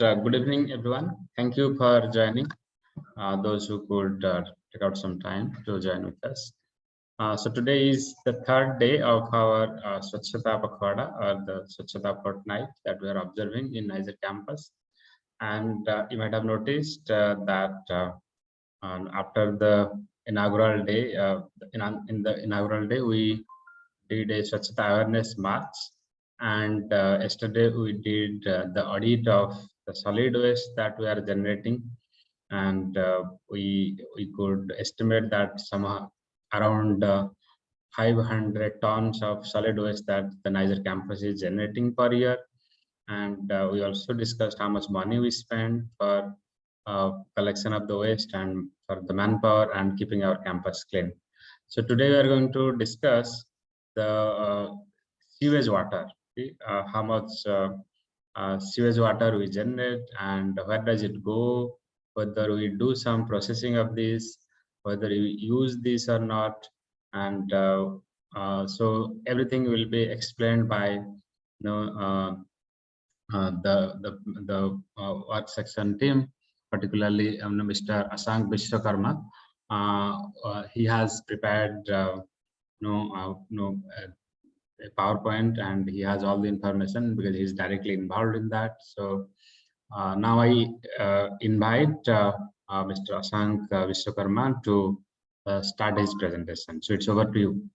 Good evening, everyone. Thank you for joining. Those who could take out some time to join with us. So today is the third day of our Swachhata pakhwada, or the Swachhata fortnight that we are observing in NISER campus. And you might have noticed that after the inaugural day, in the inaugural day, we did a Swachhata awareness march. And yesterday we did the audit of the solid waste that we are generating, and we could estimate that some around 500 tons of solid waste that the NISER campus is generating per year. And we also discussed how much money we spend for collection of the waste and for the manpower and keeping our campus clean. So today we are going to discuss the sewage water. How much sewage water we generate and where does it go, whether we do some processing of this, whether we use this or not. And so everything will be explained by the work section team, particularly Mr. Asank Vishwakarma. He has prepared a PowerPoint, and he has all the information because he's directly involved in that. So now I invite Mr. Asank Vishwakarma to start his presentation. So it's over to you.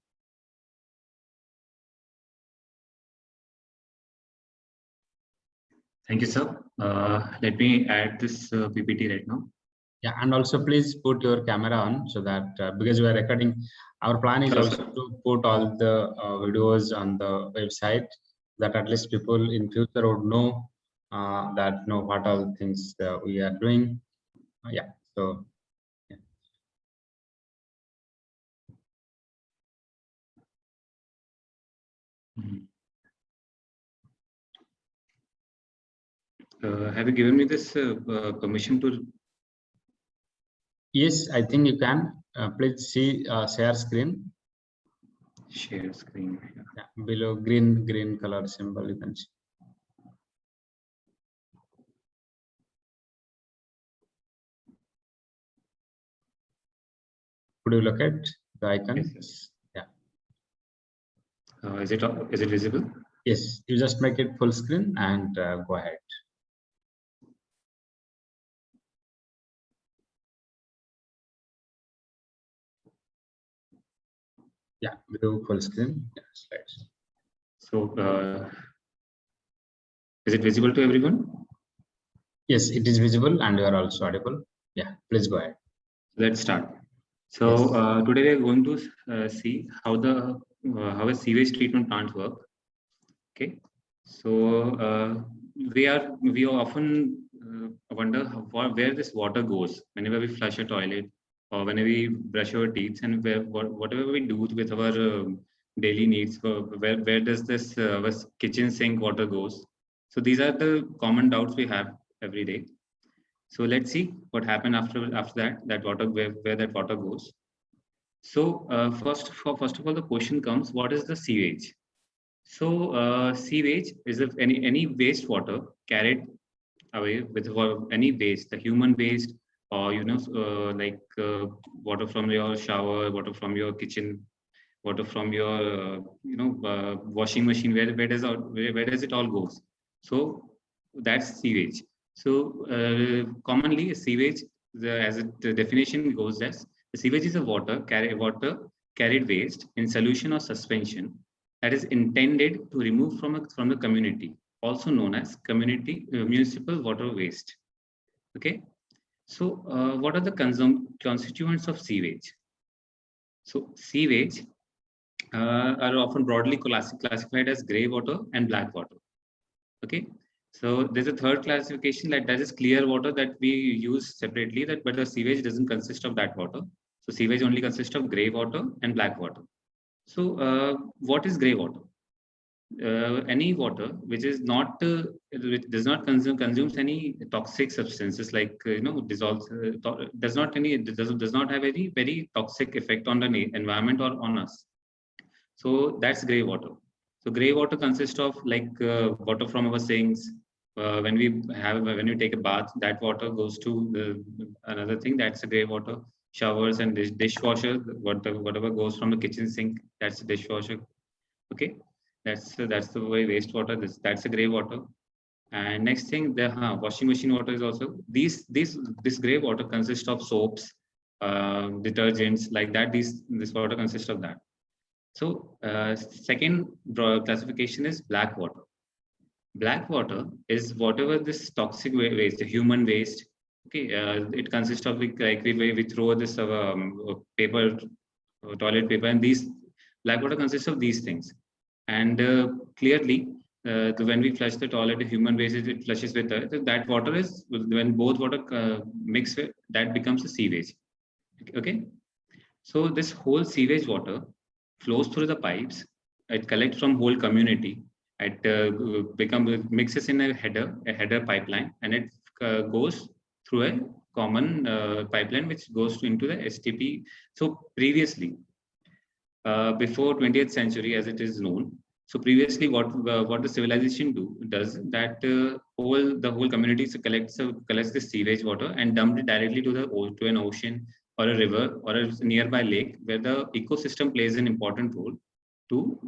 Thank you, sir. Let me add this PPT right now. Yeah, and also please put your camera on so that because we are recording, our plan is also to put all the videos on the website, that at least people in future would know that what all things we are doing. Yeah, so. Yeah. Have you given me this permission to? Yes, I think you can. Please see share screen. Share screen. Yeah, below green color symbol you can see. Could you look at the icon? Yes. Yeah. Is it visible? Yes, you just make it full screen and go ahead. Yeah, do full screen. Yeah, slides. So, is it visible to everyone? Yes, it is visible, and you are also audible. Yeah, please go ahead. Let's start. So yes. Today we are going to see how a sewage treatment plant work. Okay. So we often wonder where this water goes whenever we flush a toilet or whenever we brush our teeth, and whatever we do with our daily needs. Where does this kitchen sink water goes? So these are the common doubts we have every day. So let's see what happened after that water, where that water goes. So first of all, the question comes: what is the sewage? So sewage is any wastewater carried away with any waste, the human waste, or like water from your shower, water from your kitchen, water from your washing machine. Where does it all goes? So that's sewage. So commonly sewage, the definition goes as the sewage is a water carried waste in solution or suspension that is intended to remove from the community, also known as community municipal water waste. Okay. So what are the constituents of sewage? So sewage are often broadly classified as grey water and black water. Okay. So there's a third classification that is clear water that we use separately, but the sewage doesn't consist of that water. So sewage only consists of grey water and black water. So what is grey water? Any water which is not which does not consumes any toxic substances, like dissolves, does not have any very toxic effect on the environment or on us. So that's grey water. So grey water consists of like water from our sinks, when we take a bath, that water goes to another thing, that's the grey water. Showers and dishwasher, whatever goes from the kitchen sink, that's the dishwasher. Okay, that's the way wastewater. That's the grey water. And next thing, the washing machine water is also this grey water consists of soaps, detergents like that. This water consists of that. So second classification is black water. Black water is whatever this toxic waste, the human waste. Okay, it consists of like we throw this paper, toilet paper, and these black water consists of these things. And clearly, when we flush the toilet, the human waste it flushes with that water is when both water mix with that becomes a sewage. Okay, so this whole sewage water flows through the pipes. It collects from whole community. It mixes in a header pipeline, and it goes through a common pipeline which goes into the STP. So previously, before 20th century, as it is known. So previously, what the civilization does that the whole community collects the sewage water and dumped it directly to an ocean or a river or a nearby lake, where the ecosystem plays an important role to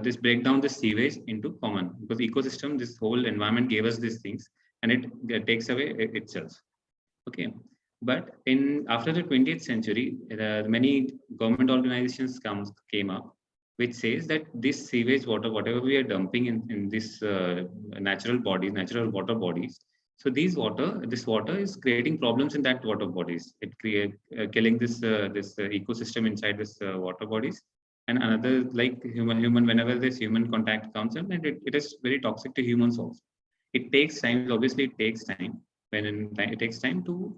this break down the sewage into common, because ecosystem, this whole environment gave us these things, and it takes away itself. Okay, but in after the 20th century, many government organizations came up, which says that this sewage water, whatever we are dumping in this natural water bodies, so this water is creating problems in that water bodies. It create killing this ecosystem inside this water bodies. And another, like human, whenever this human contact comes in, and it is very toxic to humans also. It takes time. Obviously, it takes time it takes time to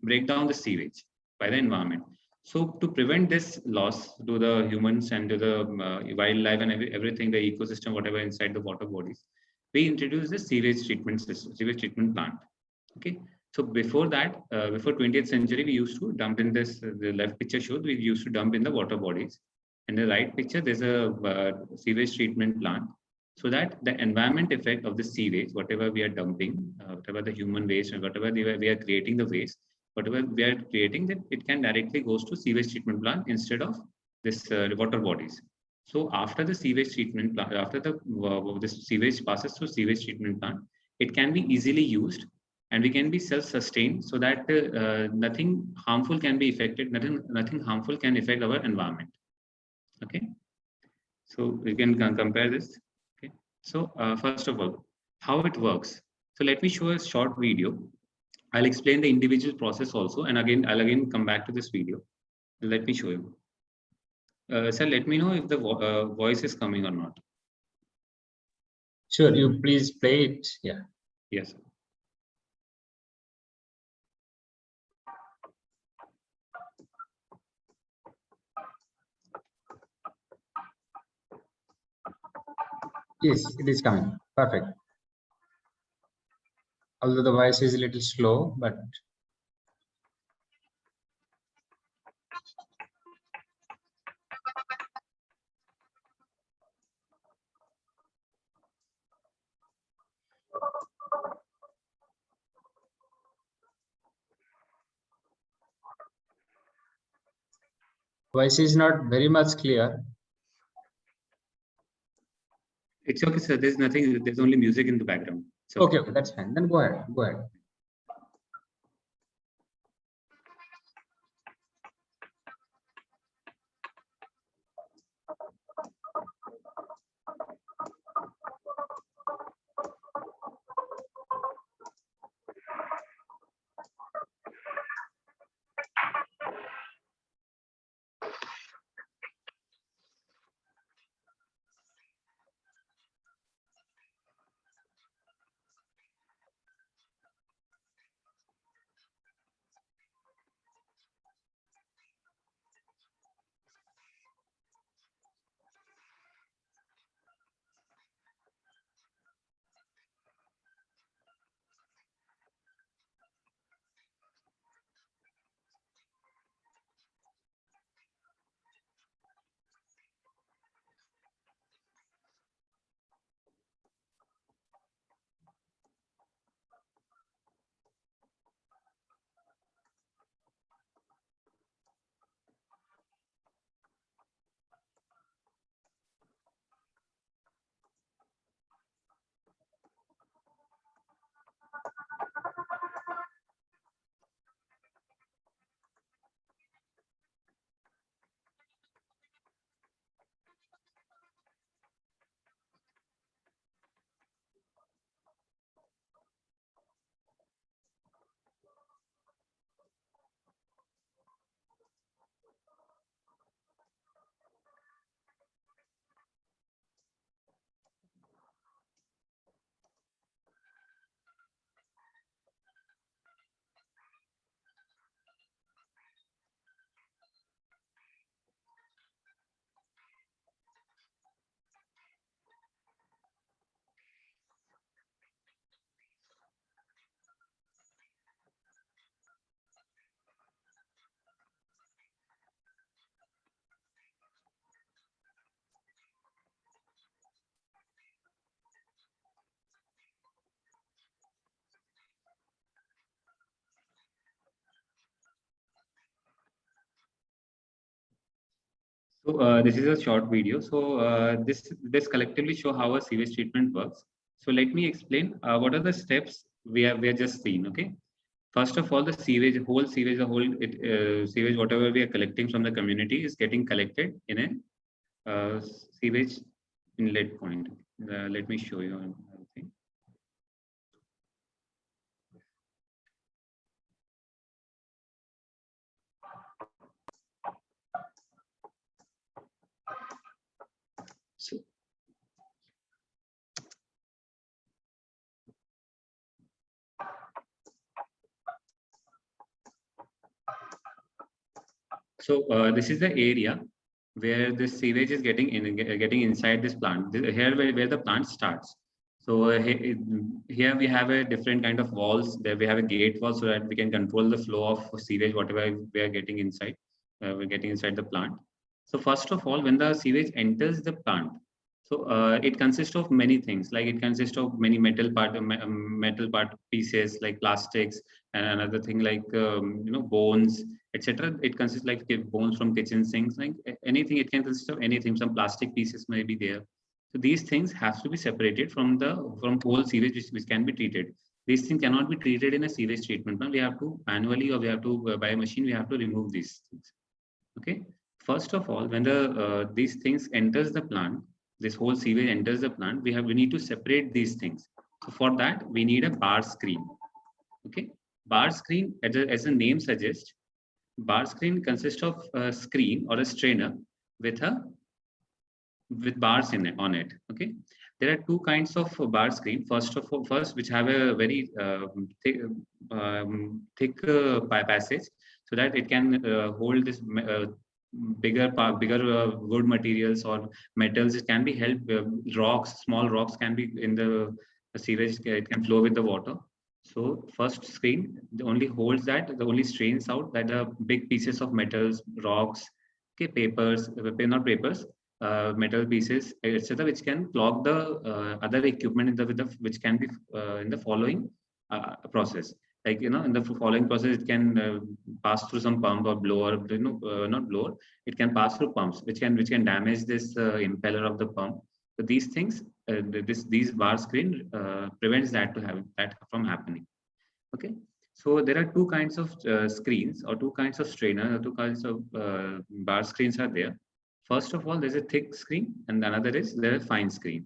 break down the sewage by the environment. So to prevent this loss to the humans and to the wildlife and everything, the ecosystem, whatever inside the water bodies, we introduced the sewage treatment system, sewage treatment plant. Okay. So before that, before 20th century, we used to dump in this, the left picture shows we used to dump in the water bodies. In the right picture, there's a sewage treatment plant, so that the environment effect of the sewage, whatever we are dumping, whatever the human waste and whatever we are creating the waste, whatever we are creating, that it can directly goes to sewage treatment plant instead of this water bodies. So after the sewage treatment plant, after this sewage passes through sewage treatment plant, it can be easily used and we can be self-sustained, so that nothing harmful can be affected, nothing harmful can affect our environment. Okay, so we can compare this. Okay, so first of all, how it works. So let me show a short video. I'll explain the individual process also, and I'll again come back to this video. Let me show you. Sir, let me know if the voice is coming or not. Sure, you please play it. Yeah. Yes. Yes, it is coming. Perfect. Although the voice is a little slow, but voice is not very much clear. It's okay, sir. There's nothing. There's only music in the background. So Okay, that's fine. Then go ahead. Go ahead. So this is a short video. So this collectively show how a sewage treatment works. So let me explain what are the steps we have just seen. Okay. First of all, the sewage, sewage, whatever we are collecting from the community is getting collected in a sewage inlet point. Let me show you one thing. So this is the area where the sewage is getting inside this plant. Here where the plant starts. So here we have a different kind of walls. There we have a gate wall so that we can control the flow of sewage, whatever we are getting inside. We're getting inside the plant. So first of all, when the sewage enters the plant, so it consists of many things. Like it consists of many metal part pieces like plastics, and another thing like bones, etc. It consists like bones from kitchen sinks, like anything. It can consist of anything. Some plastic pieces may be there. So these things have to be separated from whole sewage, which can be treated. These things cannot be treated in a sewage treatment plant. We have to manually, or we have to by a machine. We have to remove these things. Okay. First of all, when these things enters the plant, this whole sewage enters the plant. We need to separate these things. So for that, we need a bar screen. Okay. Bar screen, as the name suggests, bar screen consists of a screen or a strainer with bars on it. Okay, there are two kinds of bar screen. First, which have a very thick passage, so that it can hold this bigger wood materials or metals. It can be held. Rocks, small rocks can be in the sewage. It can flow with the water. So first screen only holds that, the only strains out that the big pieces of metals, rocks, okay, papers, not papers, metal pieces, etc., which can clog the other equipment which can be in the following process. Like in the following process, it can pass through some pump or blower. Not blower. It can pass through pumps, which can damage this impeller of the pump. So these things, these bar screen prevents that from happening. Okay. So there are two kinds of screens, or two kinds of strainer, or two kinds of bar screens are there. First of all, there's a thick screen, and another is there's a fine screen.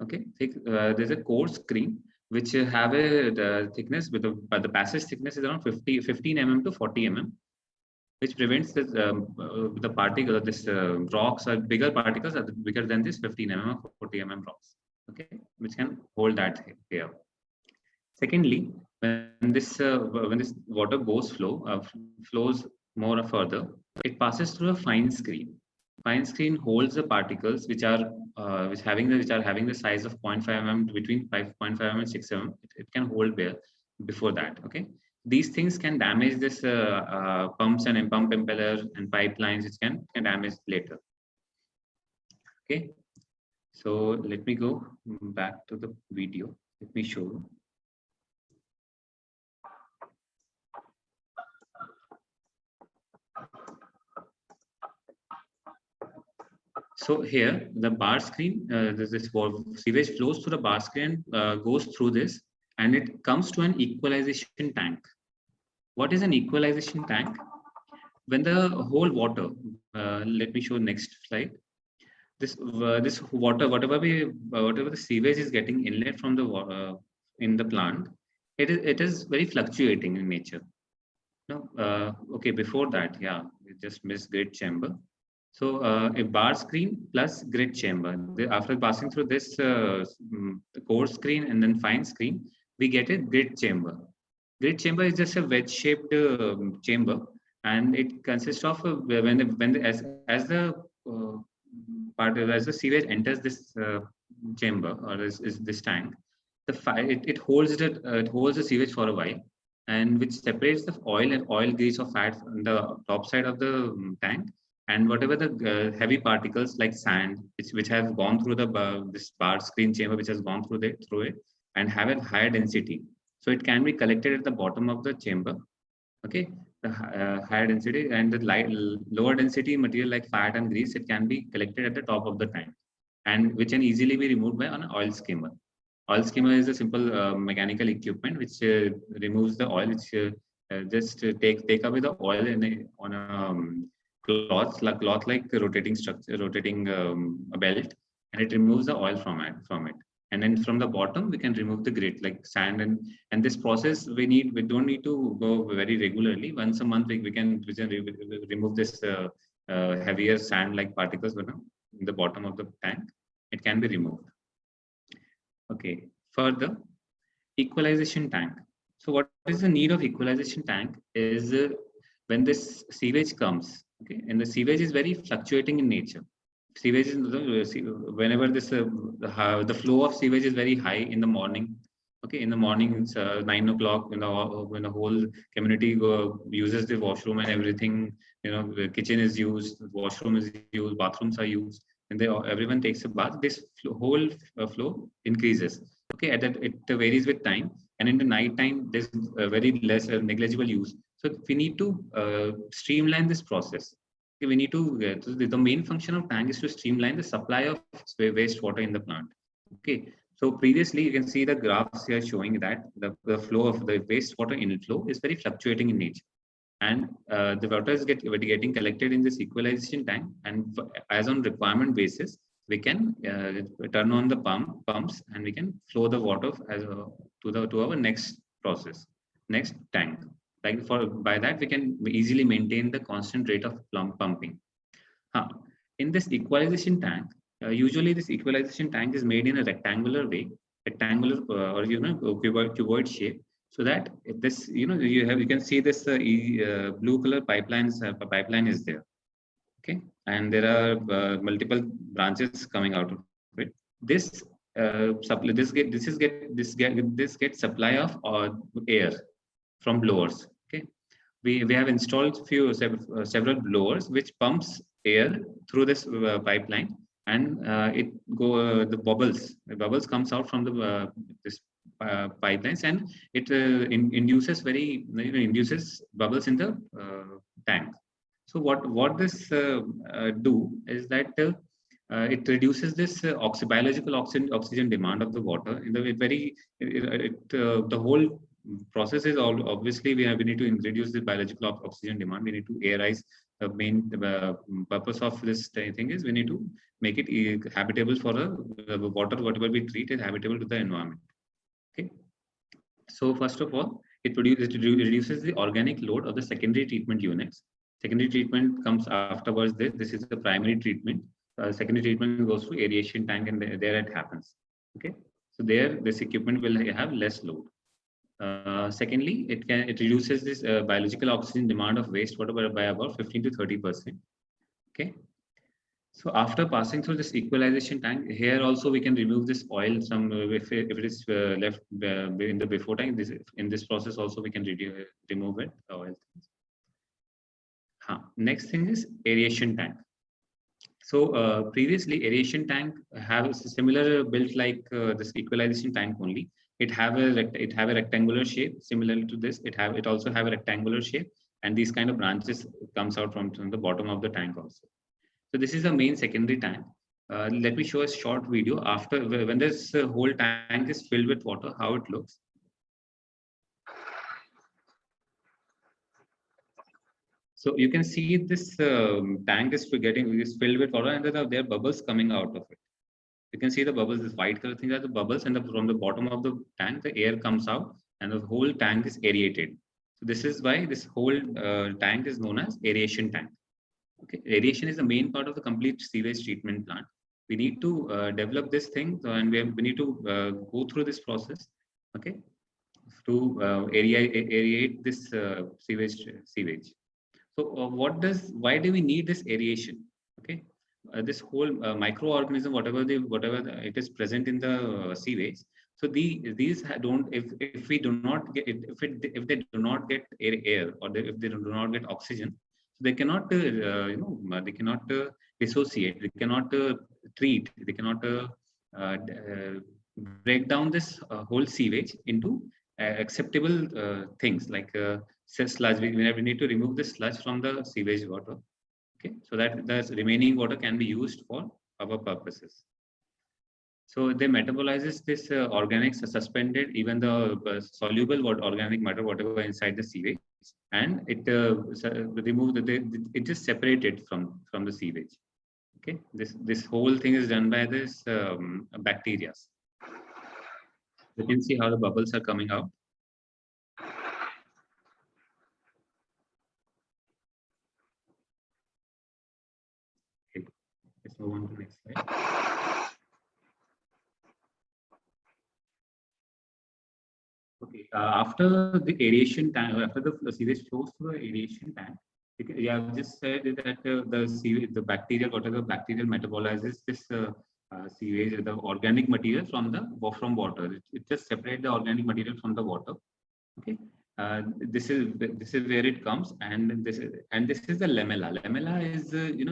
Okay, there's a coarse screen which have the thickness with the passage thickness is around 15 mm to 40 mm, which prevents the particle, this rocks or bigger particles are bigger than this 15 mm or 40 mm rocks. Okay, which can hold that here. Secondly, when this water flows more further, it passes through a fine screen. Fine screen holds the particles which are having the size of 0.5 mm, between 5.5 mm and 6 mm. It can hold there before that. Okay, these things can damage this pumps and pump impellers and pipelines, which can damage later. Okay, so let me go back to the video. Let me show you. So here, the bar screen, this sewage flows through the bar screen, goes through this, and it comes to an equalization tank. What is an equalization tank? When the whole water, let me show next slide. This water, whatever the sewage is getting inlet from the in the plant, it is very fluctuating in nature. No, okay. Before that, yeah, we just missed grid chamber. So a bar screen plus grid chamber. After passing through this core screen and then fine screen, we get a grid chamber. Grid chamber is just a wedge-shaped chamber, and it consists of as the sewage enters this chamber, or is this tank, it holds the sewage for a while, and which separates the oil grease or fat on the top side of the tank, and whatever the heavy particles like sand, which have gone through this bar screen chamber, which has gone through it, and have a higher density. So it can be collected at the bottom of the chamber. Okay, the higher density, and the lower density material like fat and grease, it can be collected at the top of the tank, and which can easily be removed by an oil skimmer. Oil skimmer is a simple mechanical equipment which removes the oil, which just take away the oil on a cloth like rotating structure, rotating a belt, and it removes the oil from it. And then from the bottom we can remove the grit like sand, and this process we don't need to go very regularly. Once a month we can remove this heavier sand like particles in the bottom of the tank. It can be removed. Okay, further, equalization tank. So what is the need of equalization tank is when this sewage comes, okay, and the sewage is very fluctuating in nature. Sewage is whenever the flow of sewage is very high in the morning. Okay, in the morning it's 9 o'clock when the whole community uses the washroom and everything. The kitchen is used, the washroom is used, bathrooms are used, and everyone takes a bath. This whole flow increases. Okay, it varies with time, and in the night time there's very less negligible use. So we need to streamline this process. Okay, we need to the main function of tank is to streamline the supply of wastewater in the plant. Okay, so previously you can see the graphs here showing that the flow of the wastewater inflow is very fluctuating in nature, and the water is getting collected in this equalization tank, and as on requirement basis we can turn on the pumps, and we can flow the water to our next process, next tank. Like by that we can easily maintain the constant rate of pumping. In this equalization tank, usually this equalization tank is made in a rectangular way, rectangular or cuboid shape, so that this you can see this blue color pipeline is there. Okay, and there are multiple branches coming out of it. This gets supply of air from blowers. Okay, we have installed several blowers which pumps air through this pipeline, and the bubbles comes out from the this pipelines, and it induces bubbles in the tank. So what this do is that it reduces this biological oxygen demand of the water. The whole process is obviously we need to reduce the biological oxygen demand. We need to aerize. The main purpose of this thing is we need to make it habitable for the water. Whatever we treat is habitable to the environment. Okay. So first of all, it reduces the organic load of the secondary treatment units. Secondary treatment comes afterwards. This is the primary treatment. Secondary treatment goes to aeration tank, and there it happens. Okay, so there this equipment will have less load. Secondly, it reduces this biological oxygen demand of wastewater by about 15 to 30%. Okay, so after passing through this equalization tank, here also we can remove this oil. If it is left in the before tank, in this process also we can remove it. Oil. Next thing is aeration tank. So previously aeration tank have a similar built like this equalization tank only. It have a rectangular shape similar to this. It also have a rectangular shape, and these kind of branches comes out from the bottom of the tank also. So this is the main secondary tank. Let me show a short video after when this whole tank is filled with water, how it looks. So you can see this tank is filled with water, and there are bubbles coming out of it. You can see the bubbles, this white color thing are the bubbles, and from the bottom of the tank, the air comes out, and the whole tank is aerated. So this is why this whole tank is known as aeration tank. Okay, aeration is the main part of the complete sewage treatment plant. We need to develop this thing, and we need to go through this process. Okay, to aerate this sewage. So why do we need this aeration? Okay, this whole microorganism, whatever it is present in the sewage. So these don't, if we do not get if they do not get air, or if they do not get oxygen, they cannot they cannot dissociate, they cannot treat, they cannot break down this whole sewage into acceptable things like sludge. We need to remove the sludge from the sewage water. Okay, so that the remaining water can be used for our purposes. So they metabolizes this organics suspended, even the soluble organic matter, whatever inside the sewage, and it remove it is separated from the sewage. Okay, this whole thing is done by this bacteria. You can see how the bubbles are coming out. Okay, let's move on to the next slide. Okay, after the aeration tank, after the sewage flows through the aeration tank, you have just said that the bacterial, whatever bacterial metabolizes this sewage, the organic material from water. It just separates the organic material from the water. Okay, this is where it comes, and this is the lamella. Lamella is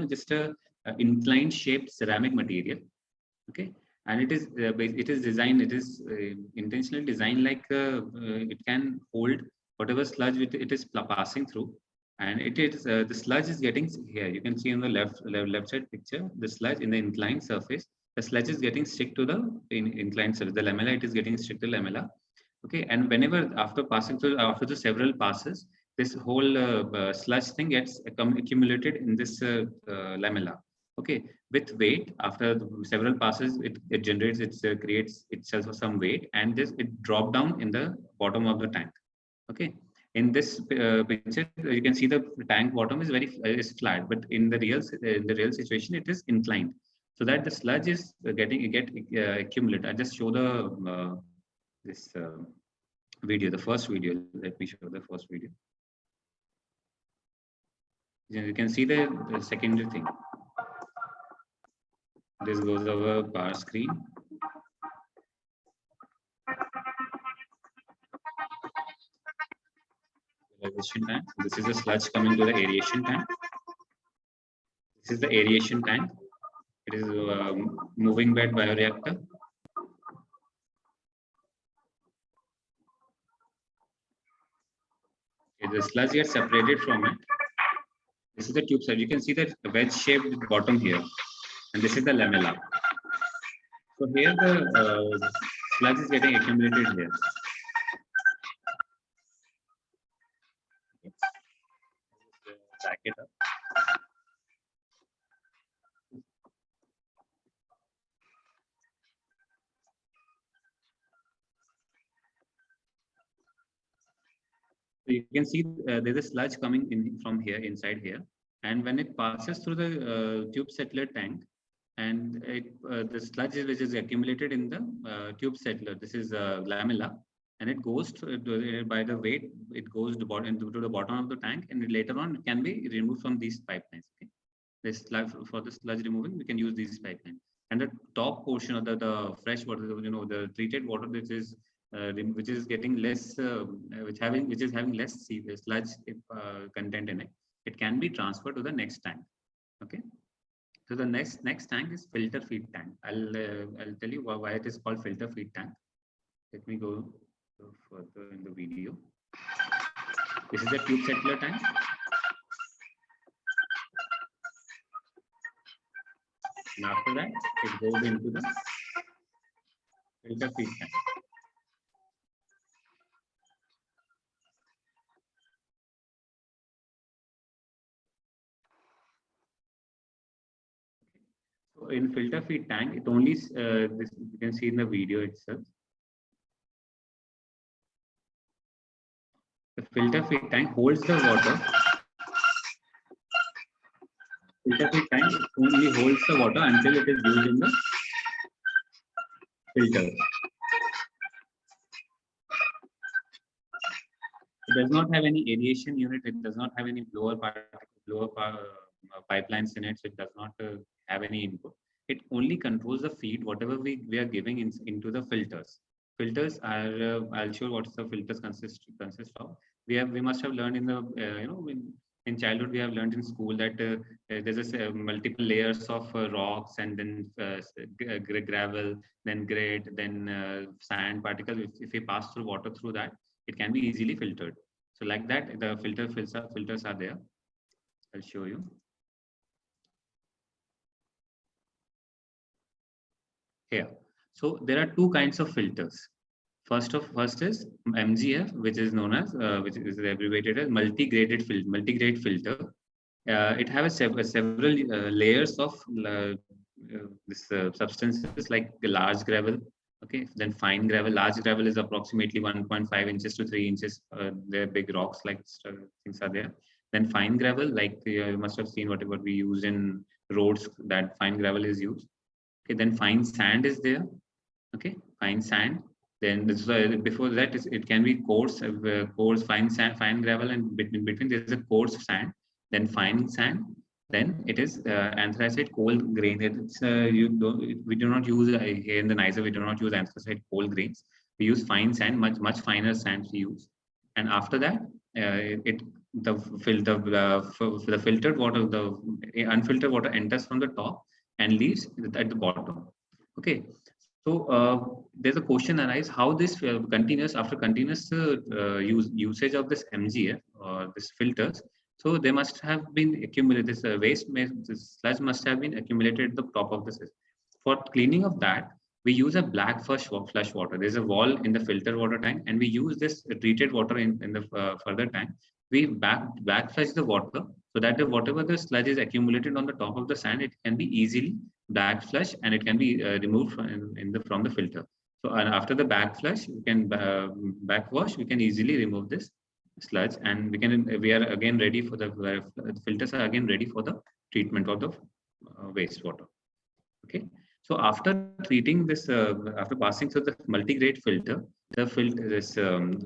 just a inclined shaped ceramic material. Okay, and it is designed, it is intentionally designed like it can hold whatever sludge it is passing through, and it is the sludge is getting here. You can see on the left side picture, the sludge in the inclined surface. The sludge is getting stick to the inclined surface. The lamella, it is getting stick to lamella. Okay, and whenever after passing through, after the several passes, this whole sludge thing gets accumulated in this lamella. Okay, with weight, after several passes, it generates, it creates itself some weight, and this it drop down in the bottom of the tank. Okay, in this picture, you can see the tank bottom is is flat, but in the real situation, it is inclined, so that the sludge is get accumulated. I just show the this video, the first video. Let me show the first video. You can see the secondary thing. This goes over bar screen. Aeration tank. This is the sludge coming to the aeration tank. This is the aeration tank. It is moving bed bioreactor. Okay, the sludge gets separated from it. This is the tube side. You can see the wedge-shaped bottom here, and this is the lamella. So here the sludge is getting accumulated here. Back it up. So you can see there's a sludge coming in from here, inside here, and when it passes through the tube settler tank, and the sludge which is accumulated in the tube settler, this is lamella, and it goes by the weight, it goes to the bottom of the tank, and later on it can be removed from these pipelines. Okay, this sludge, for the sludge removing, we can use these pipelines, and the top portion of the fresh water, the treated water, which is getting less, which is having less sludge content in it, it can be transferred to the next tank. Okay, so the next tank is filter feed tank. I'll tell you why it is called filter feed tank. Let me go further in the video. This is the tube settler tank. And after that, it goes into the filter feed tank. So in filter feed tank, it only this you can see in the video itself. The filter feed tank holds the water. Filter feed tank only holds the water until it is used in the filter. It does not have any aeration unit. It does not have any blower pipelines in it. So it does not have any input. It only controls the feed, whatever we are giving into the filters. Filters are I'll show what the filters consist of. We must have learned in the in childhood we have learned in school that there's multiple layers of rocks, and then gravel, then grit, then sand particles. If we pass through water through that, it can be easily filtered. So like that, the filters are there. I'll show you. Here. So there are two kinds of filters. First is MGF, which is known as which is abbreviated as multi-grade filter. It has several layers of this substances like the large gravel. Okay, then fine gravel. Large gravel is approximately 1.5 inches to 3 inches. They're big rocks, like things are there. Then fine gravel, like you must have seen whatever we use in roads. That fine gravel is used. Okay, then fine sand is there. Okay, fine sand. Then this, before that, it can be coarse, fine sand, fine gravel, and between there is a coarse sand. Then fine sand. Then it is anthracite coal grain. It's we do not use here in the NISER. We do not use anthracite coal grains. We use fine sand, much finer sands we use. And after that, the filtered water, the unfiltered water enters from the top and leaves at the bottom. Okay, so there's a question arise how this continuous usage of this MGF or this filters. So they must have been accumulated. This this sludge must have been accumulated at the top of the system. For cleaning of that, we use a black flush water. There's a wall in the filter water tank, and we use this treated water in the further tank. We back flush the water so that whatever the sludge is accumulated on the top of the sand, it can be easily back flush, and it can be removed from the filter. So after the back flush, we can back wash. We can easily remove this sludge, and we are again ready for the filters are again ready for the treatment of the wastewater. Okay. So after treating this, after passing through the multi-grade filter, this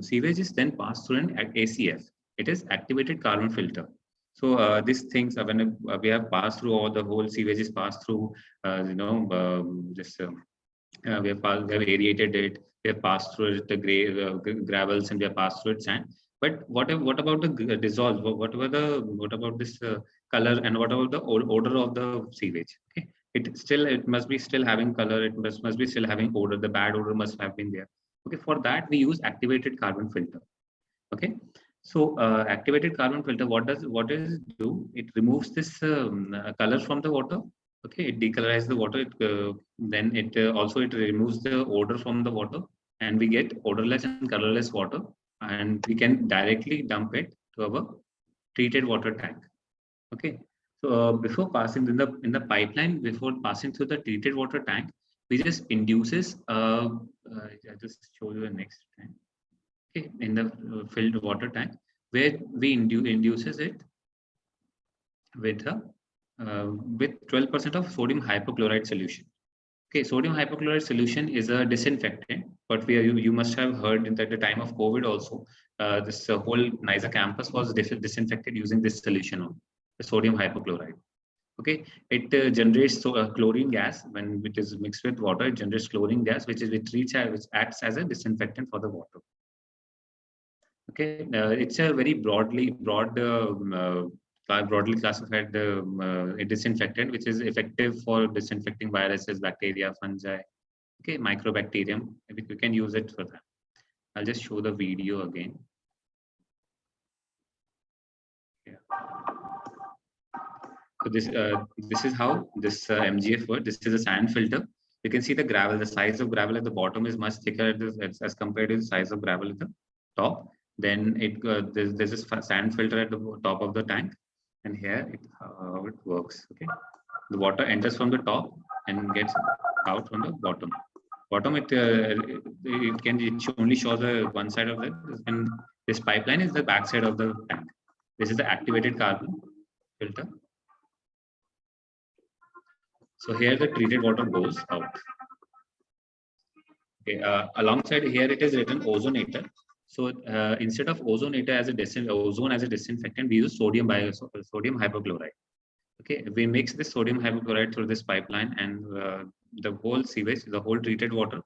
sewage is then passed through an ACF. It is activated carbon filter. So these things, when we have passed through, all the whole sewage is passed through, we have aerated it, we have passed through it, the gravels, and we have passed through it sand. But what about the dissolve? What about this color, and what about the odor of the sewage? Okay. It must be still having color. It must be still having odor. The bad odor must have been there. Okay, for that we use activated carbon filter. Okay, so activated carbon filter, what does it do? It removes this color from the water. Okay, it decolorises the water. Then it also it removes the odor from the water, and we get odorless and colorless water, and we can directly dump it to our treated water tank. Okay. So before passing in the pipeline, before passing through the treated water tank, we just induces. I'll just show you the next time. Okay, in the filled water tank, where we induces it with 12% of sodium hypochlorite solution. Okay, sodium hypochlorite solution is a disinfectant, but you must have heard that at the time of COVID also, this whole NISER campus was disinfected using this solution only. The sodium hypochlorite. Okay, it generates chlorine gas. When it is mixed with water, it generates chlorine gas, which acts as a disinfectant for the water. Okay, it's a very broadly classified disinfectant, which is effective for disinfecting viruses, bacteria, fungi. Okay, microbacterium. We can use it for that. I'll just show the video again. Yeah. So this is how this MGF works. This is a sand filter. You can see the gravel. The size of gravel at the bottom is much thicker as compared to the size of gravel at the top. Then there's this sand filter at the top of the tank, and here how it works. Okay, the water enters from the top and gets out from the bottom. It only shows the one side of it, and this pipeline is the back side of the tank. This is the activated carbon filter. So here the treated water goes out. Okay, alongside here it is written ozonator. So instead of ozonator as a ozone as a disinfectant, we use sodium hypochlorite. Okay, we mix this sodium hypochlorite through this pipeline, and the whole sewage, the whole treated water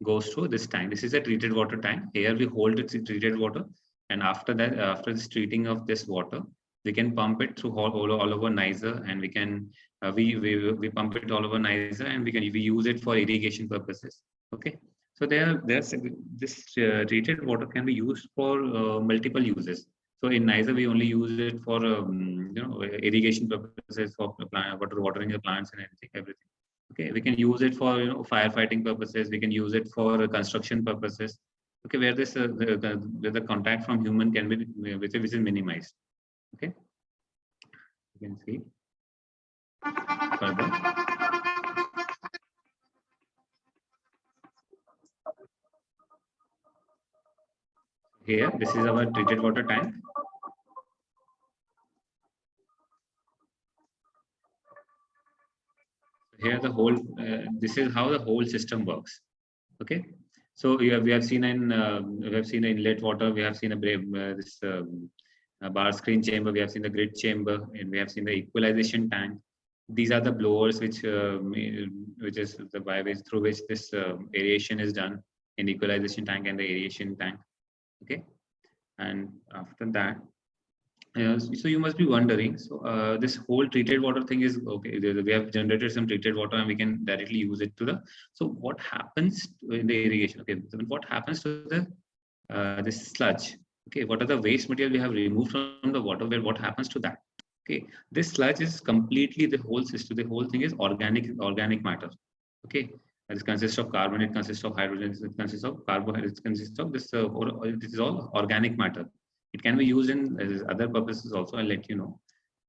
goes through this tank. This is a treated water tank. Here we hold it treated water, and after that, after this treating of this water, We can pump it through all over NISER, and we can we pump it all over NISER, and we use it for irrigation purposes. Okay, so there's this treated water can be used for multiple uses. So in NISER, we only use it for irrigation purposes, for watering the plants and everything. Okay, we can use it for firefighting purposes. We can use it for construction purposes. Okay, where this where the contact from human can be which is minimized. Okay, you can see further. Here, this is our treated water tank. Here, the whole this is how the whole system works. Okay, so we have seen an inlet water. We have seen a bar screen chamber. We have seen the grid chamber, and we have seen the equalization tank. These are the blowers which is the byways through which this aeration is done in equalization tank and the aeration tank. Okay, and after that, so you must be wondering, so this whole treated water thing is okay. We have generated some treated water and we can directly use it to the. So what happens in the irrigation? Okay, so what happens to the this sludge? Okay, what are the waste material we have removed from the water? Where what happens to that? Okay, this sludge is completely the whole system. The whole thing is organic matter. Okay, it consists of carbon. It consists of hydrogen. It consists of carbohydrates. It consists of this. This is all organic matter. It can be used in other purposes also. I'll let you know.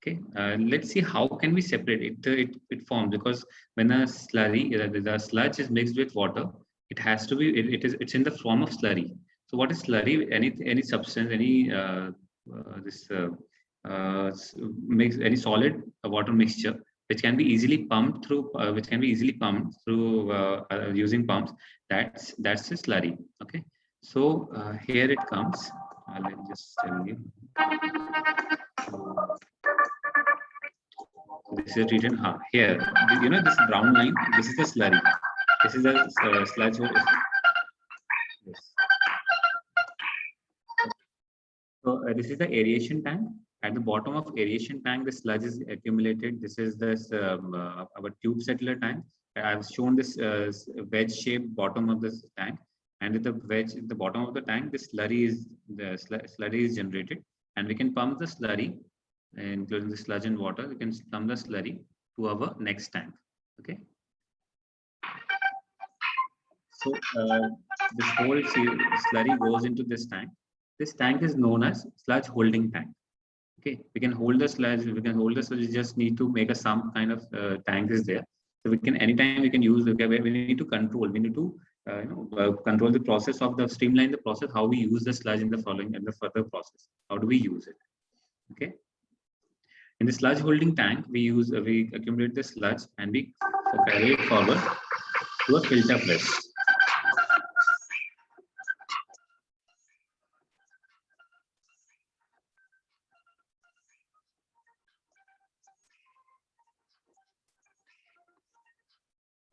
Okay, let's see how can we separate it. It forms because when a slurry, the sludge is mixed with water, it has to be. It's in the form of slurry. So what is slurry? Any substance, any mix, any solid water mixture which can be easily pumped through, using pumps. That's a slurry. Okay, so here it comes. Let me just tell you. This is written here. This brown line. This is the slurry. This is the sludge. Yes. So this is the aeration tank. At the bottom of aeration tank, the sludge is accumulated. This is this our tube settler tank. I've shown this wedge-shaped bottom of this tank. And at the wedge at the bottom of the tank, the slurry is generated, and we can pump the slurry, including the sludge and water. We can pump the slurry to our next tank. Okay. So this whole slurry goes into this tank. This tank is known as sludge holding tank. Okay, we can hold the sludge. We just need to make some kind of tank is there. So we can anytime we can use. We need to control. We need to control the process of streamline the process, how we use the sludge in the following and the further process. How do we use it? Okay. In the sludge holding tank, we accumulate the sludge and we carry it forward to a filter press.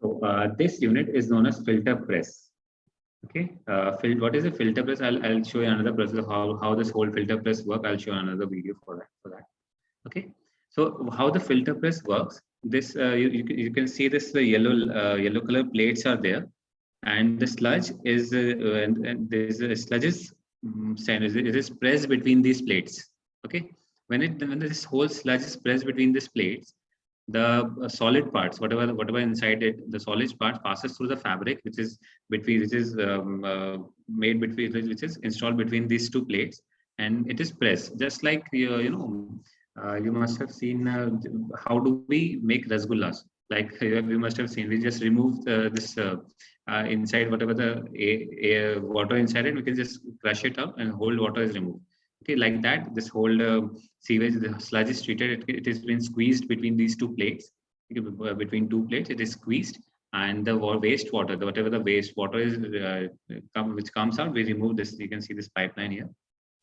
So this unit is known as filter press. Okay, what is a filter press? I'll show you another process of how this whole filter press works. I'll show you another video for that. Okay, so how the filter press works? This you can see this yellow color plates are there, and the sludge is and there's sludge is it is pressed between these plates. Okay, when this whole sludge is pressed between these plates, the solid parts, whatever inside it, the solid part passes through the fabric, which is made between, which is installed between these two plates, and it is pressed. Just like you must have seen how do we make rasgullas. Like we must have seen, we just remove this inside whatever the water inside it, we can just crush it up and whole water is removed. Okay, like that, this whole sewage, the sludge is treated. It has been squeezed between these two plates. Between two plates, it is squeezed, and the wastewater, whatever the wastewater is, which comes out, we remove this. You can see this pipeline here.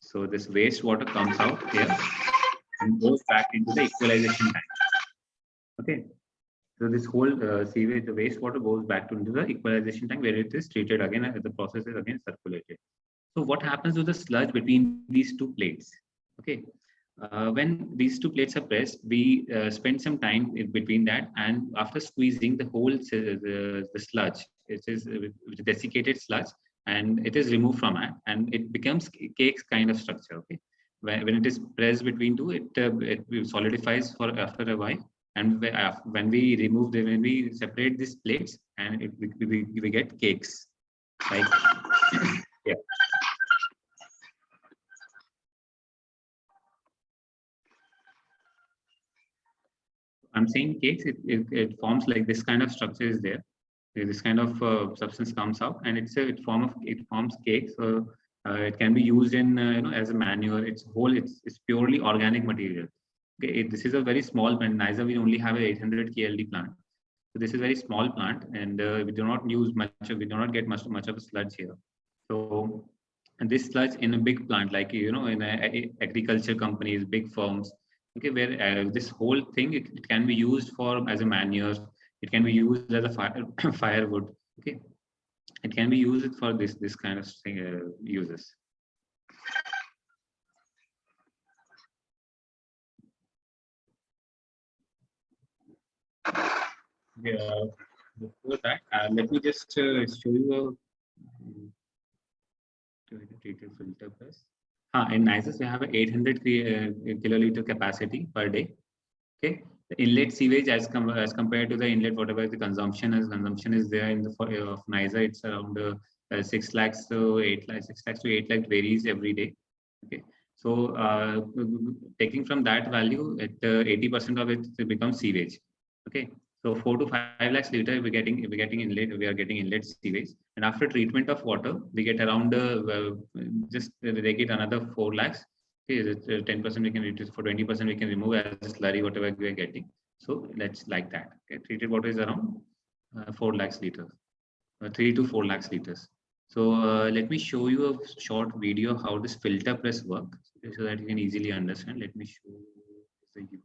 So this wastewater comes out here and goes back into the equalization tank. Okay. So this whole sewage, the wastewater goes back into the equalization tank where it is treated again. The process is again circulated. So what happens to the sludge between these two plates? Okay, When these two plates are pressed, we spend some time in between that, and after squeezing the whole the sludge, it is desiccated sludge, and it is removed from it, and it becomes cakes kind of structure. Okay, when it is pressed between two, it solidifies for after a while, and when we remove when we separate these plates, and we get cakes like yeah. I'm saying cakes, it forms like this kind of structure is there. This kind of substance comes out, and it forms cakes. So it can be used in as a manure. It's purely organic material. Okay, this is a very small plant. NISER we only have a 800 KLD plant. So this is a very small plant, and we do not use much. We do not get much of a sludge here. So, and this sludge in a big plant, like in agriculture companies, big firms, okay, where this whole thing it can be used for as a manure. It can be used as a firewood. Okay, it can be used for this kind of thing, uses. Yeah. Before that, let me just show you a treated filter press. In NISER, we have a 800 kiloliter capacity per day. Okay, the inlet sewage as compared to the inlet, whatever the consumption is there in the of NISER, it's around 6 lakhs to 8 lakhs, 6 lakhs to 8 lakh varies every day. Okay, so taking from that value, at 80% of it becomes sewage. Okay, so 4 to 5 lakhs liter we are getting inlet sewage, and after treatment of water, we get around just they get another 4 lakhs. Okay, 10% we can reduce, for 20% we can remove as slurry, whatever we are getting. So let's like that. Okay, treated water is around 4 lakhs liters, 3 to 4 lakhs liters. So let me show you a short video how this filter press works, so that you can easily understand. Let me show the YouTube.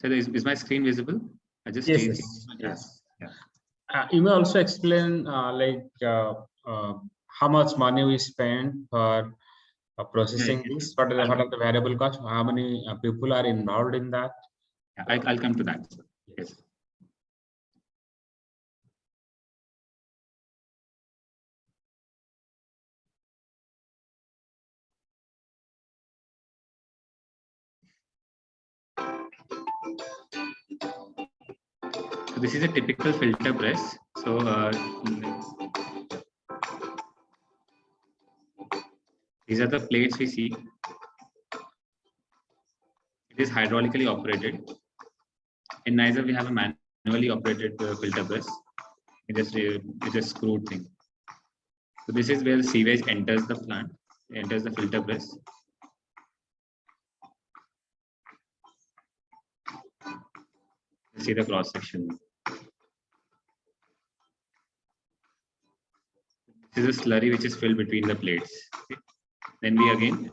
So is my screen visible? I just Yes, changed. yes. Yeah. You may also explain how much money we spend for processing Yeah, this. What are the variable costs? How many people are involved in that? I'll come to that. Yes. So this is a typical filter press. So these are the plates we see. It is hydraulically operated. In NISER, we have a manually operated filter press. It's a screwed thing. So this is where the sewage enters the plant, enters the filter press. You see the cross section. This is a slurry which is filled between the plates. Okay. Then we again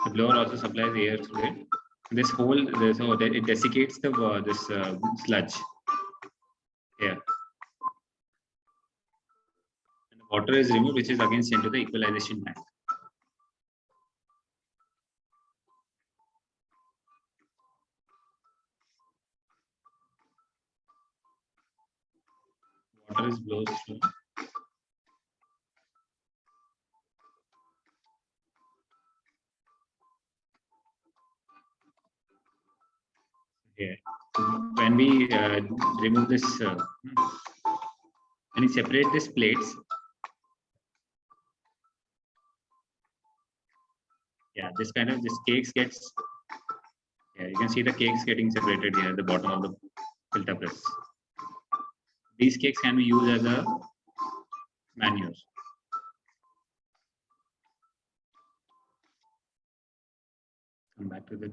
the blower also supplies air through it. This whole so it desiccates the this sludge. Yeah. And the water is removed, which is again sent to the equalization tank. Water is blown through. Yeah. When we remove this, when we separate these plates, yeah, this cakes gets, yeah, you can see the cakes getting separated here at the bottom of the filter press. These cakes can be used as a manure. Come back to the.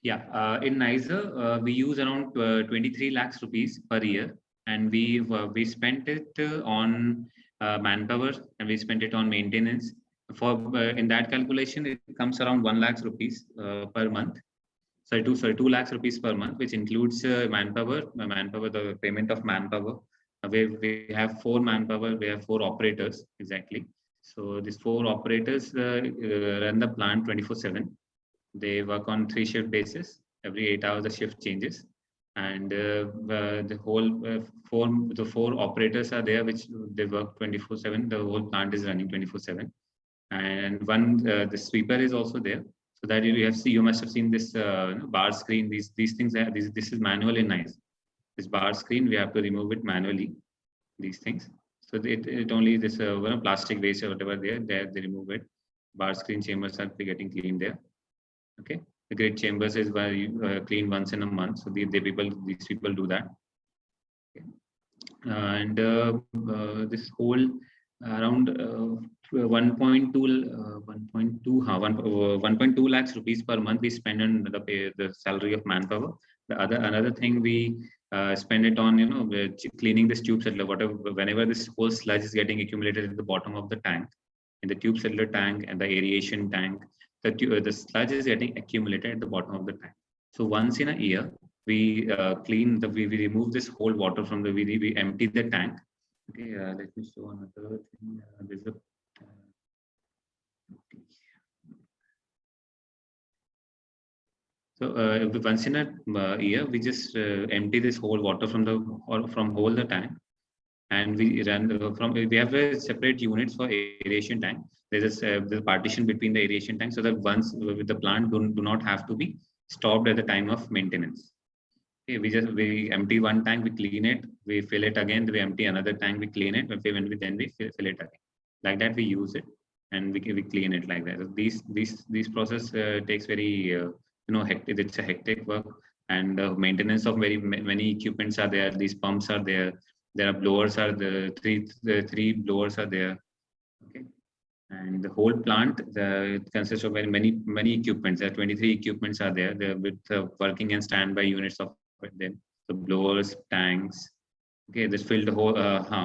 Yeah, in NISER, we use around 23 lakhs rupees per year, and we spent it on manpower, and we spent it on maintenance, For in that calculation, it comes around 1 lakh rupees per month. Sorry, 2 lakhs rupees per month, which includes manpower, the payment of manpower. We have 4 manpower, we have 4 operators exactly. So these 4 operators run the plant 24/7. They work on 3-shift basis. Every 8 hours the shift changes, and the whole the 4 operators are there, which they work 24/7. The whole plant is running 24/7, and one the sweeper is also there. So that you must have seen this bar screen. These things are, this is manual in NICE. This bar screen, we have to remove it manually. These things. So it only this plastic waste or whatever they remove it. Bar screen chambers are getting cleaned there. Okay. The grid chambers is where you clean once in a month. So these people do that. Okay. And this whole around 1.2 lakhs rupees per month we spend on the salary of manpower. Another thing we spend it on, cleaning this tube settler. Whenever this whole sludge is getting accumulated at the bottom of the tank, in the tube settler tank and the aeration tank, the sludge is getting accumulated at the bottom of the tank. So once in a year, we we remove this whole water from we empty the tank. Okay, let me show another thing. There's a so once in a year, we just empty this whole water from the tank, and we run we have a separate units for aeration tank. There's a partition between the aeration tank, so that once with the plant do not have to be stopped at the time of maintenance. Okay, we empty one tank, we clean it, we fill it again, we empty another tank, we clean it, then we fill it again. Like that, we use it and we clean it like that. So these process takes very hectic. It's a hectic work, and maintenance of many equipments are there. These pumps are there. There are blowers the three blowers are there. Okay. And the whole plant it consists of many equipments. There are 23 equipments are there. They're with working and standby units of them. The blowers, tanks. Okay, this filter whole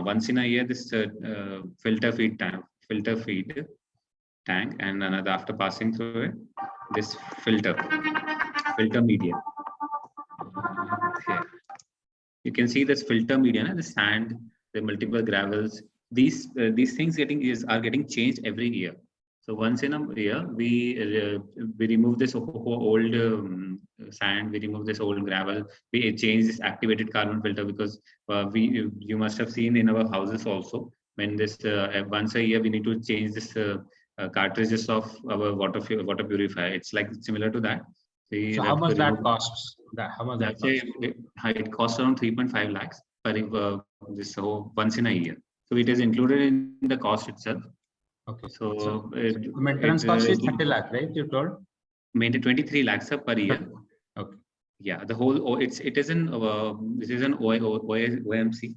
once in a year this filter feed tank, and another after passing through it, this filter media. Here. You can see this filter media, the sand, the multiple gravels. These things are getting changed every year. So once in a year, we remove this old sand, we remove this old gravel, we change this activated carbon filter, because you must have seen in our houses also, when this once a year we need to change this cartridges of our water purifier. It's like similar to that. So how much that costs? How much that costs? It costs around 3.5 lakhs per this once in a year. So it is included in the cost itself. Okay. So maintenance cost is 30 lakhs, right? You told? 23 lakhs per year. Okay. Yeah, the whole it is an OMC.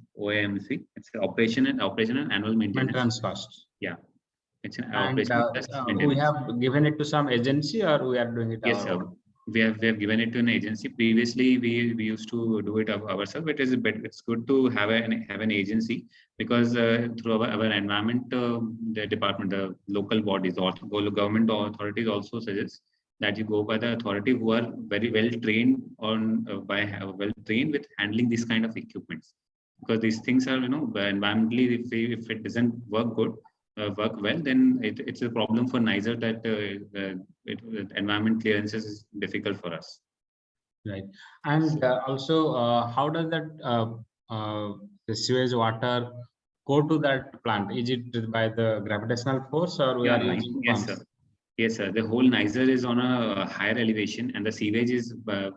It's operation and annual maintenance cost. Yeah, it's an operation. We have given it to some agency, or we are doing it? Yes, sir. We have given it to an agency. Previously, we used to do it ourselves. It's good to have an agency, because through our environment the department, the local bodies or government authorities also suggest that you go by the authority who are very well trained with handling these kind of equipments, because these things are environmentally, if it doesn't work well, then it's a problem for NISER that environment clearances is difficult for us. Right. And also, how does that the sewage water go to that plant? Is it by the gravitational force, or we are using pumps? Yes, sir. Yes, sir. The whole NISER is on a higher elevation, and the sewage is the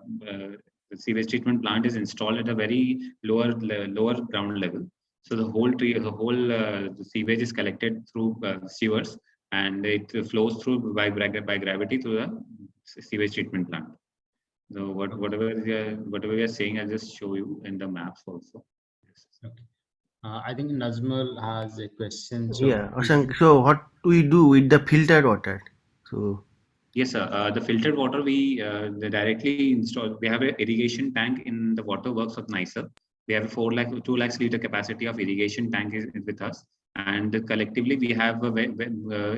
sewage treatment plant is installed at a very lower ground level. So the whole the sewage is collected through sewers, and it flows through by gravity to the sewage treatment plant. So whatever we are saying, I'll just show you in the maps also. Okay. I think Nazmul has a question. So yeah, Ashank, so what do we do with the filtered water? So yes, sir. The filtered water we directly install. We have an irrigation tank in the water works of NISER. We have a 2 lakhs liter capacity of irrigation tank is with us, and collectively we have in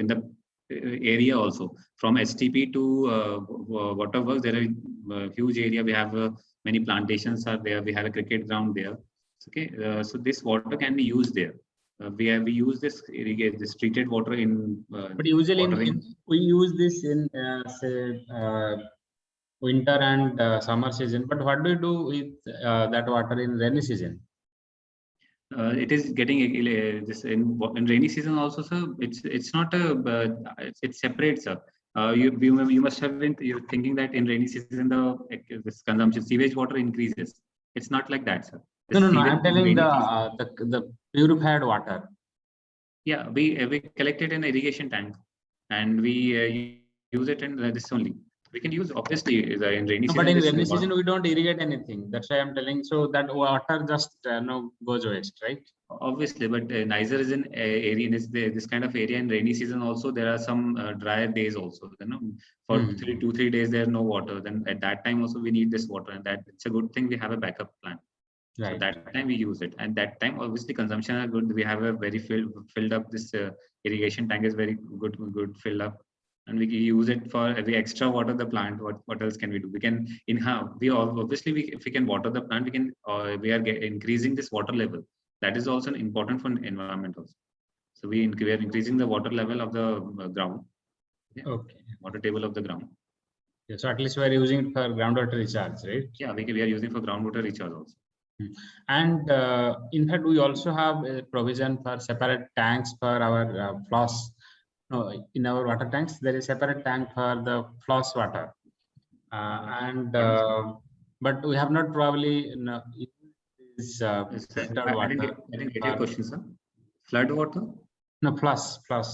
the area also. From STP to waterworks, there are huge area. We have many plantations are there. We have a cricket ground there. Okay, so this water can be used there. We use this treated water in. But usually we use this in say winter and summer season. But what do you do with that water in rainy season? It is getting this in rainy season also, sir. It's not a it separates, sir. You must have been you're thinking that in rainy season this consumption sewage water increases. It's not like that, sir. No. I'm telling the purified water. Yeah, we collect it in irrigation tank, and we use it in this only. We can use obviously in rainy season. But in rainy season we don't irrigate anything. That's why I'm telling. So that water just goes waste, right? Obviously, but NISER is in area. This kind of area in rainy season also. There are some drier days also. For 2-3 days there no water. Then at that time also we need this water, and that it's a good thing we have a backup plan. Right. So that time we use it, and that time obviously consumption are good. We have a very filled up. This irrigation tank is very good filled up, and we use it for every extra water the plant. What else can we do? We can if we can water the plant, we can we are increasing this water level. That is also important for environment also. So we are increasing the water level of the ground. Yeah. Okay. Water table of the ground. Yeah, so at least we are using it for groundwater recharge, right? Yeah, we are using for groundwater recharge also. And in fact, we also have a provision for separate tanks for our floss. No, in our water tanks, there is separate tank for the floss water. But we have not probably filtered water. I didn't get your question, sir. Flood water? No, flush. Flush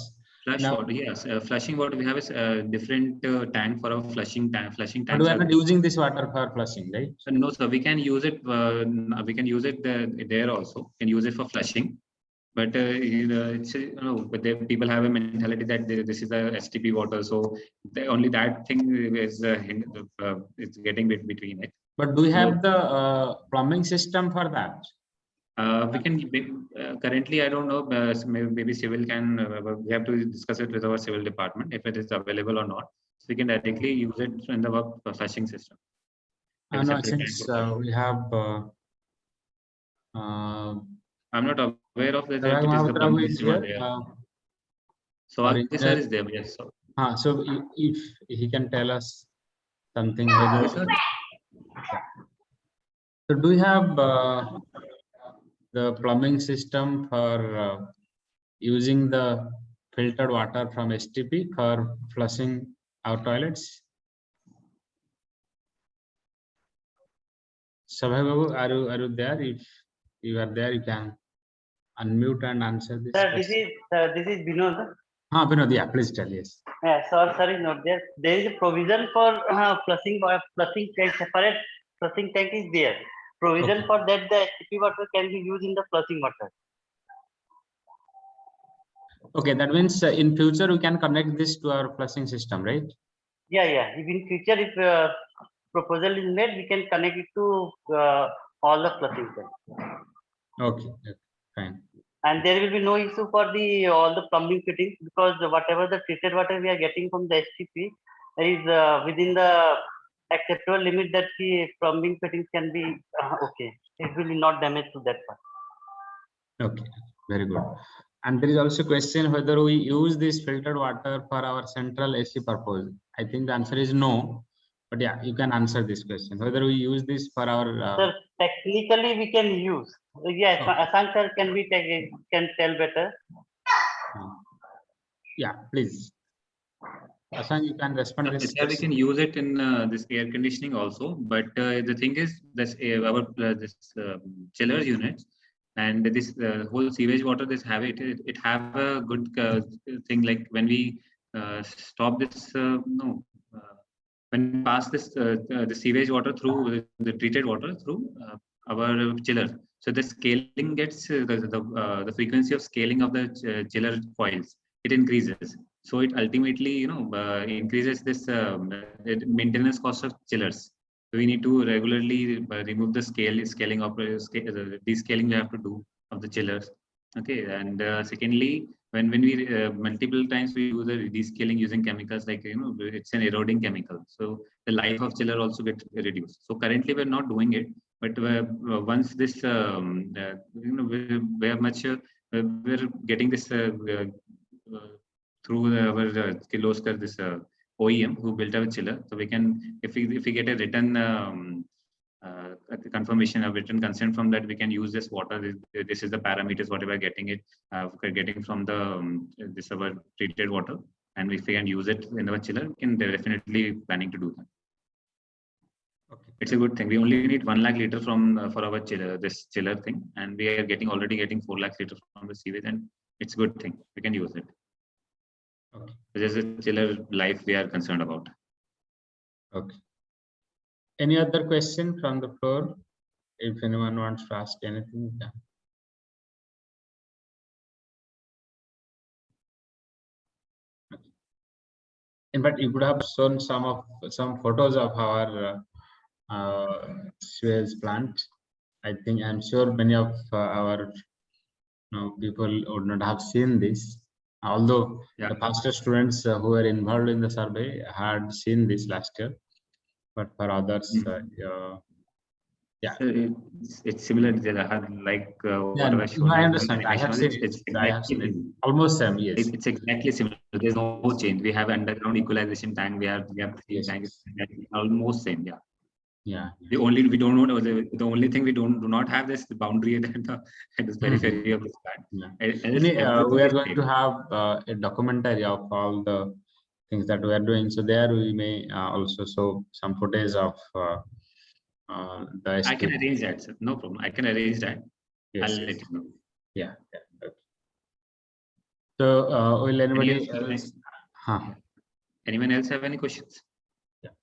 water, yes. Flushing water, we have a different tank for a flushing tank. But we are not using this water for flushing, right? So no, sir. We can use it. We can use it there also. Can use it for flushing. But but people have a mentality that this is a STP water, so only that thing is it's getting between it. But do we have the plumbing system for that? We can currently, I don't know. Maybe civil can. We have to discuss it with our civil department if it is available or not. So we can directly use it in the flushing system. No, since we have. I'm not aware of that. It is the plumbing system there. So our NISER is there, yes. So if he can tell us something. So do you have the plumbing system for using the filtered water from STP for flushing our toilets? Sabhay Babu, are you there? If you are there, you can unmute and answer this. Sir, this is Vinod. Vinod, yeah, please tell, yes. Yeah, sorry, not there. There is a provision for flushing tank, separate flushing tank is there. Provision for that the STP water can be used in the flushing water. Okay, that means in future we can connect this to our flushing system, right? Yeah. If in future, if proposal is made, we can connect it to all the flushing tanks. Okay, fine. And there will be no issue for all the plumbing fittings, because whatever the treated water we are getting from the STP is within the acceptable limit that the plumbing fittings can be okay. It will not damage to that part. Okay, very good. And there is also a question whether we use this filtered water for our central AC purpose. I think the answer is no. But yeah, you can answer this question. Whether we use this for our. Sir, technically we can use. Yes, Asang sir can tell better. Yeah, please. Asang, you can respond to this. We can use it in this air conditioning also. But the thing is, this chiller units and this whole sewage water, it have a good thing, like when we stop this when we pass this the sewage water through the treated water through our chiller, so the scaling gets the frequency of scaling of the chiller coils, it increases. So it ultimately increases this maintenance cost of chillers. So we need to regularly remove the descaling we have to do of the chillers. Okay, and secondly, when we multiple times we do the descaling using chemicals like it's an eroding chemical, so the life of chiller also gets reduced. So currently we're not doing it, but once this we are much we're getting this through our Kirloskar, this OEM who built our chiller, so we can if we get a written confirmation of written consent from that, we can use this water. This is the parameters whatever getting it getting from the this our treated water, and if we can use it in our chiller, we can definitely planning to do that. Okay. It's a good thing. We only need 1 lakh liter from for our chiller, this chiller thing, and we are already getting 4 lakh liters from the sewage, and it's a good thing. We can use it. Okay. This is a chiller life we are concerned about. Okay. Any other question from the floor? If anyone wants to ask anything, yeah. In fact, you could have shown some photos of our sewage plant. I'm sure many of our people would not have seen this. Although the past students who were involved in the survey had seen this last year, but for others, yeah. So it's similar to like whatever I showed I you. understand. I have seen it. I have seen it. Almost same. Yes. It's exactly similar. There's no change. We have underground equalization tank. We have Yes. tank. Almost same. Yeah. Yeah. The only thing we do not have this boundary at this periphery of this plant. Yeah. We are going to have a documentary of all the things that we are doing. So there we may also show some footage of the I can arrange that, sir. No problem. I can arrange that. Yes, I'll let you know. Yeah. Okay. So will anybody else? Anyone else have any questions? Yeah.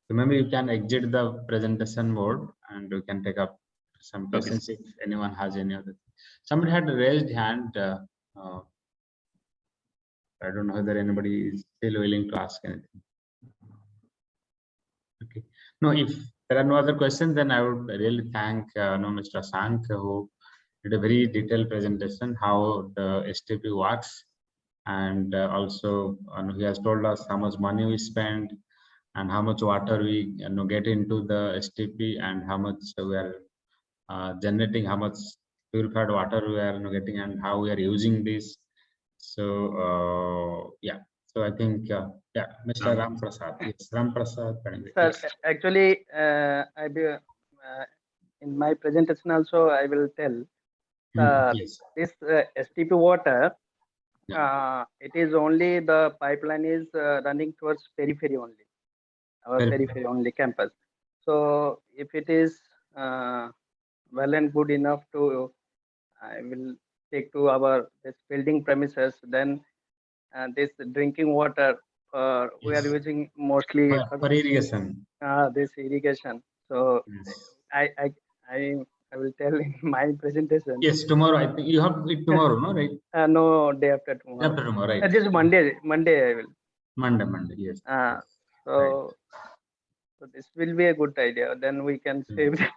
So maybe you can exit the presentation mode and we can take up some questions if anyone has any other. Somebody had a raised hand. I don't know whether anybody is still willing to ask anything. Okay. No, if there are no other questions, then I would really thank Mr. Sank, who did a very detailed presentation how the STP works, and also he has told us how much money we spend and how much water we get into the STP and how much we are generating, how much purified water we are getting, and how we are using this. So yeah. So I think yeah, Mr. Ram Prasad. Yes, Ram Prasad. Sir, actually, in my presentation also I will tell yes. this STP water. It is only the pipeline is running towards periphery only, our periphery only campus. So if it is well and good enough to, I will take to our this building premises, then this drinking water we are using mostly for irrigation. This irrigation. So I will tell in my presentation. Yes, tomorrow. I think you have it tomorrow, no, right? No, day after tomorrow. After tomorrow, right? This Monday I will. Monday, yes. So this will be a good idea. Then we can save that.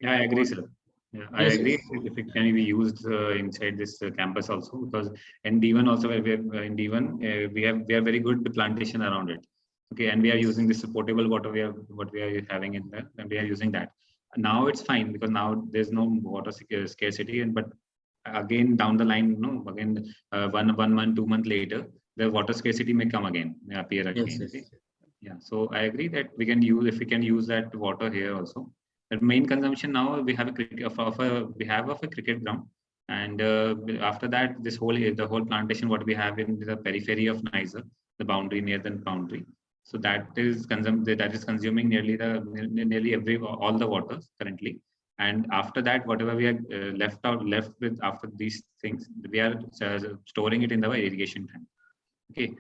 Yeah, I agree, sir. Yeah, I agree. If it can be used inside this campus also, because in D1 also in D1 we are very good plantation around it. Okay, and we are using this portable water what we are having in there, and we are using that. Now it's fine because now there's no water scarcity, but again down the line, again 1 month, 2 months later, the water scarcity may come again, may appear again. Yes. Okay? Yeah, so I agree that we can use if we can use that water here also. The main consumption now we have of a cricket ground, and after that the whole plantation what we have in the periphery of NISER, the boundary near the boundary. So that is consuming nearly all the waters currently. And after that, whatever we are left with after these things, we are storing it in the irrigation tank. Okay.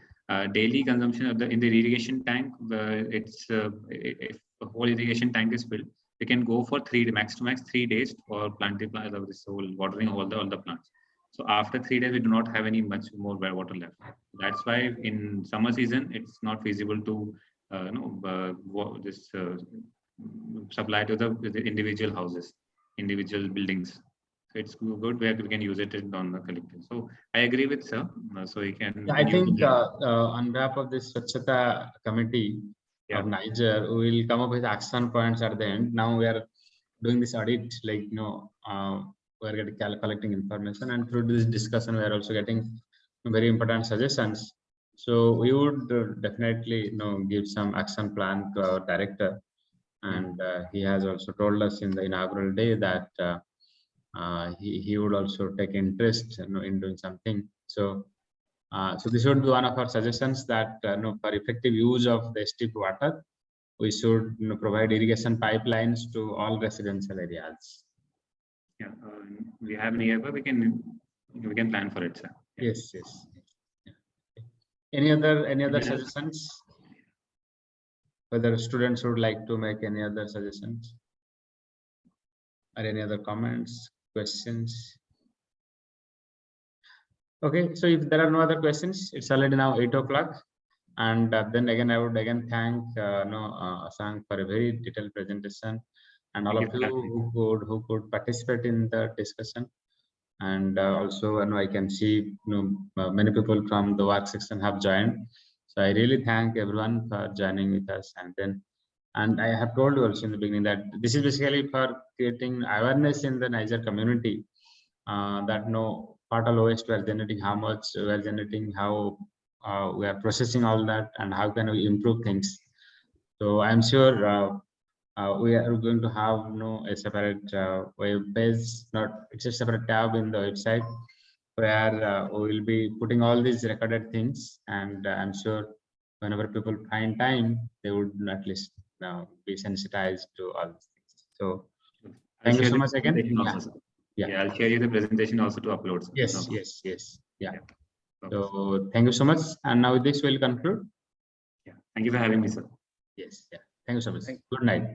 Daily consumption of in the irrigation tank, if the whole irrigation tank is filled, we can go for max to max 3 days for planting this whole watering all the plants. So after 3 days, we do not have any much more water left. That's why in summer season it's not feasible to supply to the individual houses. individual buildings. So it's good where we can use it on the collective. So I agree with sir. So you can. Yeah, I think on behalf of this Swachhata committee of NISER, we will come up with action points at the end. Now we are doing this audit, like we are getting collecting information, and through this discussion, we are also getting very important suggestions. So we would definitely give some action plan to our director, and he has also told us in the inaugural day that he would also take interest in doing something. So so this would be one of our suggestions, that for effective use of the STP water, we should provide irrigation pipelines to all residential areas. Yeah, we have nearby. We can plan for it, sir. Yeah. Yes, yes. Yeah. Any other suggestions? Whether students would like to make any other suggestions or any other comments, questions? Okay, so if there are no other questions, it's already now 8 o'clock. And then again, I would thank Asang for a very detailed presentation, and all of you who could participate in the discussion. And also, I can see many people from the work section have joined. So I really thank everyone for joining with us. And I have told you also in the beginning that this is basically for creating awareness in the NISER community, that part of waste we are generating, how much we are generating, how we are processing all that, and how can we improve things. So I'm sure we are going to have a separate web page, it's a separate tab in the website, where we will be putting all these recorded things, and I'm sure whenever people find time, they would at least be sensitized to all these things. So thank you so much again. Yeah, I'll share you the presentation also to upload. Sir. Yes. Yeah. So thank you so much. And now with this, we'll conclude. Yeah. Thank you for having me, sir. Yes. Yeah. Thank you so much. Good night.